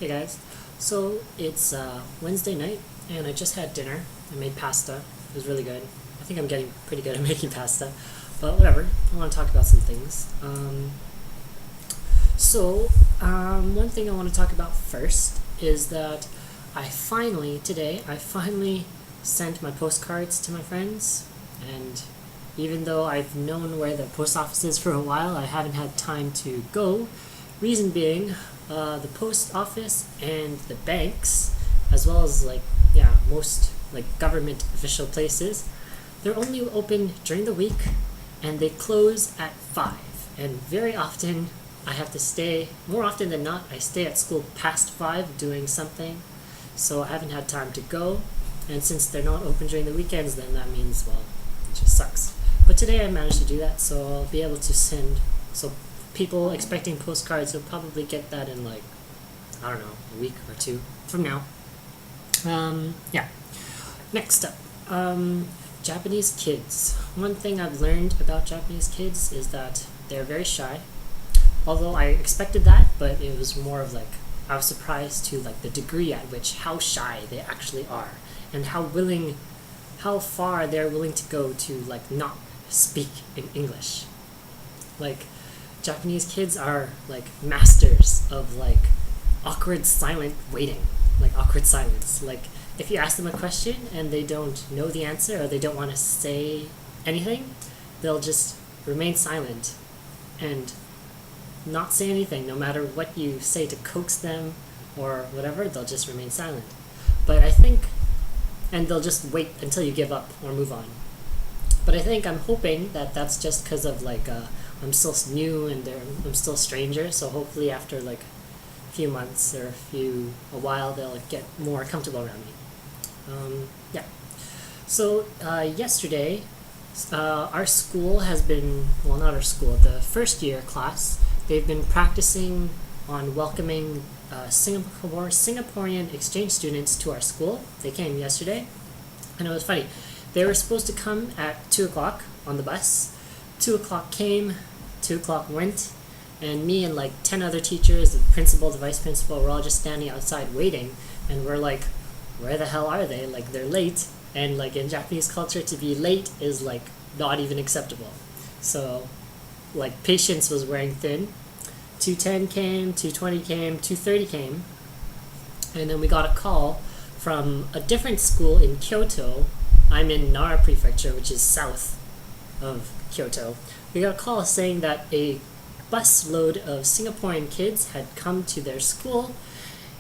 Hey guys, so it's Wednesday night and I just had dinner. I made pasta. It was really good. I think I'm getting pretty good at making pasta, but whatever. I want to talk about some things. One thing I want to talk about first is that I finally sent my postcards to my friends, and even though I've known where the post office is for a while, I haven't had time to go. Reason being, the post office and the banks, as well as most government official places, they're only open during the week, and they close at 5. And very often, I have to stay. More often than not, I stay at school past 5 doing something, so I haven't had time to go. And since they're not open during the weekends, then that means, well, it just sucks. But today I managed to do that, so I'll be able to send. So people expecting postcards will probably get that in a week or two from now. Yeah. Next up, Japanese kids. One thing I've learned about Japanese kids is that they're very shy. Although I expected that, but it was more of I was surprised to the degree at which how shy they actually are, and how far they're willing to go to not speak in English. Japanese kids are masters of awkward silent waiting, awkward silence. If you ask them a question and they don't know the answer or they don't want to say anything, they'll just remain silent and not say anything. No matter what you say to coax them or whatever, they'll just remain silent. And they'll just wait until you give up or move on. But I'm hoping that that's just because of I'm still new and I'm still a stranger. So hopefully after a few months or a while, they'll get more comfortable around me. Yeah. So yesterday, our school has been, well, not our school, the first year class, they've been practicing on welcoming Singaporean exchange students to our school. They came yesterday, and it was funny. They were supposed to come at 2 o'clock on the bus. 2 o'clock came, 2 o'clock went, and me and 10 other teachers, the principal, the vice principal, we're all just standing outside waiting, and we're where the hell are they? They're late, and in Japanese culture, to be late is not even acceptable. So patience was wearing thin. 2:10 came, 2:20 came, 2:30 came, and then we got a call from a different school in Kyoto. I'm in Nara Prefecture, which is south of Kyoto. We got a call saying that a busload of Singaporean kids had come to their school,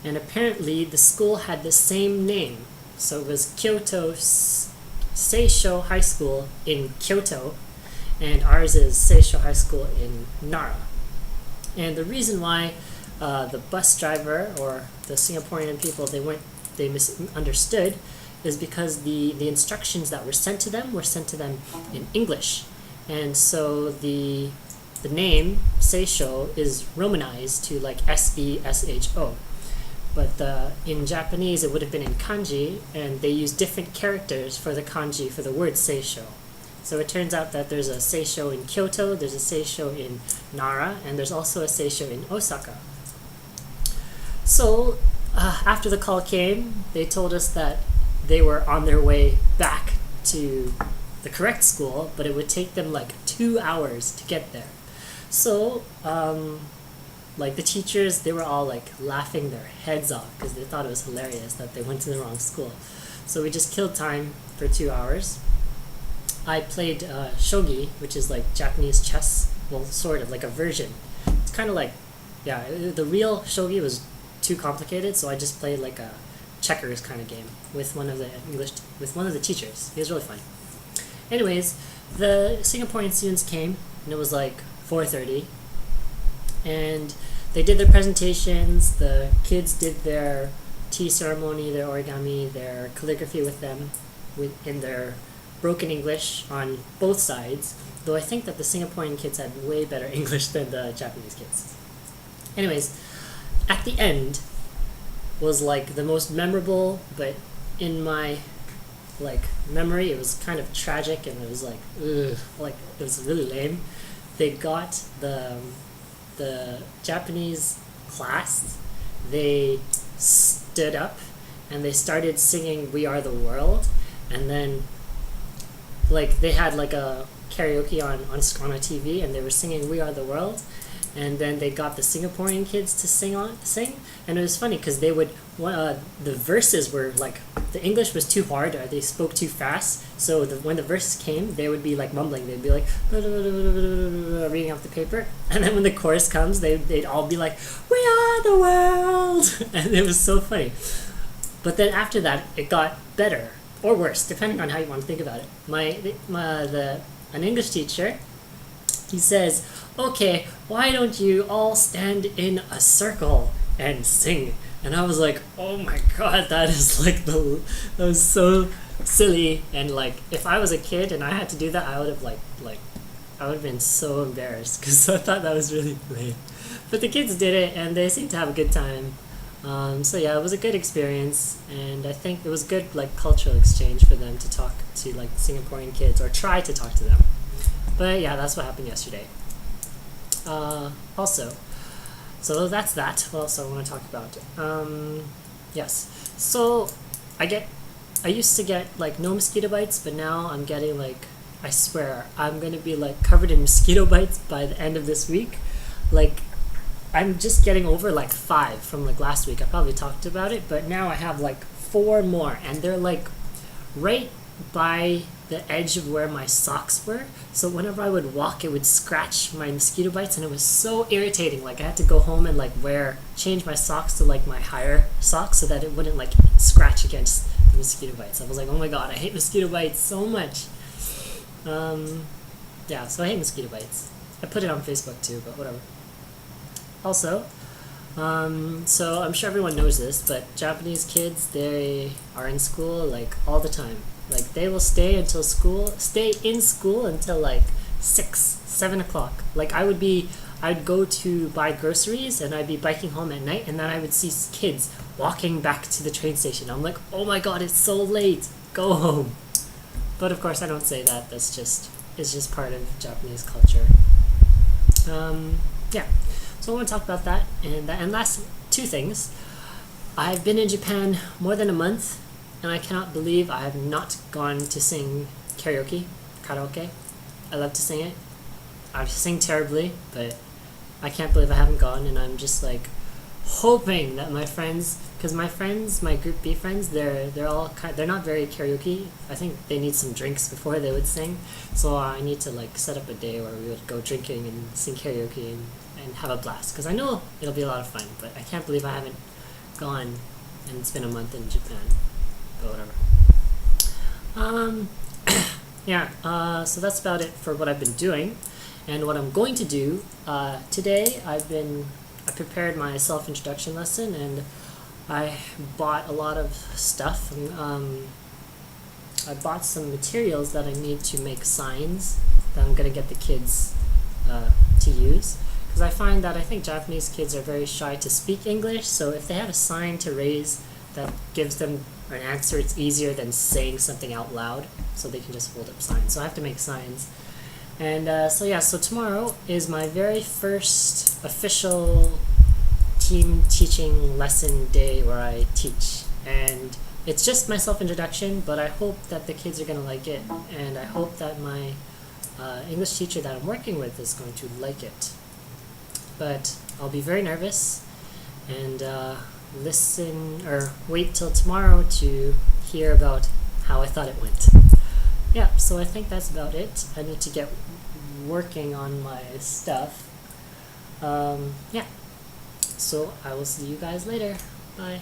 and apparently the school had the same name. So it was Kyoto Seisho High School in Kyoto, and ours is Seisho High School in Nara. And the reason why the bus driver or the Singaporean people they misunderstood is because the instructions that were sent to them in English, and so the name Seisho is romanized to SESHO, but in Japanese it would have been in kanji, and they use different characters for the kanji for the word Seisho. So it turns out that there's a Seisho in Kyoto, there's a Seisho in Nara, and there's also a Seisho in Osaka. So after the call came, they told us that they were on their way back to the correct school, but it would take them 2 hours to get there. So the teachers, they were all laughing their heads off because they thought it was hilarious that they went to the wrong school. So we just killed time for 2 hours. I played shogi, which is Japanese chess. Well, sort of a version. It's kind of the real shogi was too complicated, so I just played a checkers kind of game with one of the teachers. He was really fun. Anyways, the Singaporean students came, and it was 4:30, and they did their presentations. The kids did their tea ceremony, their origami, their calligraphy with them, in their broken English on both sides, though I think that the Singaporean kids had way better English than the Japanese kids. Anyways, at the end was the most memorable, but in my memory it was kind of tragic, and it was it was really lame. They got the Japanese class they stood up and they started singing "We Are the World," and then like they had like a karaoke on a TV, and they were singing "We Are the World," and then they got the Singaporean kids to sing, and it was funny because they would the verses were like the English was too hard, or they spoke too fast, so when the verses came, they would be like mumbling, they'd be like reading off the paper, and then when the chorus comes, they'd all be like "We are the world," and it was so funny. But then after that, it got better or worse, depending on how you want to think about it. An English teacher, he says, "Okay, why don't you all stand in a circle and sing?" And I was like, "Oh my god, that was so silly." And like, if I was a kid and I had to do that, I would have I would have been so embarrassed because I thought that was really lame. But the kids did it, and they seemed to have a good time. So yeah, it was a good experience, and I think it was good like cultural exchange for them to talk to like Singaporean kids, or try to talk to them. But yeah, that's what happened yesterday. Also, so that's that. What else I want to talk about? Yes. So I used to get like no mosquito bites, but now I'm getting like, I swear, I'm gonna be like covered in mosquito bites by the end of this week. Like, I'm just getting over like 5 from like last week. I probably talked about it, but now I have like 4 more, and they're like right by the edge of where my socks were. So whenever I would walk, it would scratch my mosquito bites, and it was so irritating. Like I had to go home and like change my socks to like my higher socks so that it wouldn't like scratch against the mosquito bites. I was like, oh my god, I hate mosquito bites so much. Yeah, so I hate mosquito bites. I put it on Facebook too, but whatever. Also, so I'm sure everyone knows this, but Japanese kids, they are in school like all the time. Like they will stay in school until like 6-7 o'clock. Like I'd go to buy groceries, and I'd be biking home at night, and then I would see kids walking back to the train station. I'm like, oh my god, it's so late, go home. But of course I don't say that. It's just part of Japanese culture. Yeah. So I want to talk about that, and last 2 things. I've been in Japan more than a month, and I cannot believe I have not gone to sing karaoke. I love to sing it. I sing terribly, but I can't believe I haven't gone, and I'm just like hoping that my friends, because my group B friends, they're not very karaoke. I think they need some drinks before they would sing, so I need to like set up a day where we would go drinking and sing karaoke and have a blast, because I know it'll be a lot of fun. But I can't believe I haven't gone, and it's been a month in Japan. But whatever. Yeah. So that's about it for what I've been doing, and what I'm going to do today. I prepared my self-introduction lesson, and I bought a lot of stuff. I bought some materials that I need to make signs that I'm gonna get the kids to use. Because I find that I think Japanese kids are very shy to speak English, so if they have a sign to raise that gives them an answer, it's easier than saying something out loud, so they can just hold up signs. So I have to make signs. And so tomorrow is my very first official team teaching lesson day where I teach. And it's just my self-introduction, but I hope that the kids are going to like it, and I hope that my English teacher that I'm working with is going to like it. But I'll be very nervous, and wait till tomorrow to hear about how I thought it went. Yeah, so I think that's about it. I need to get working on my stuff. Yeah, so I will see you guys later. Bye.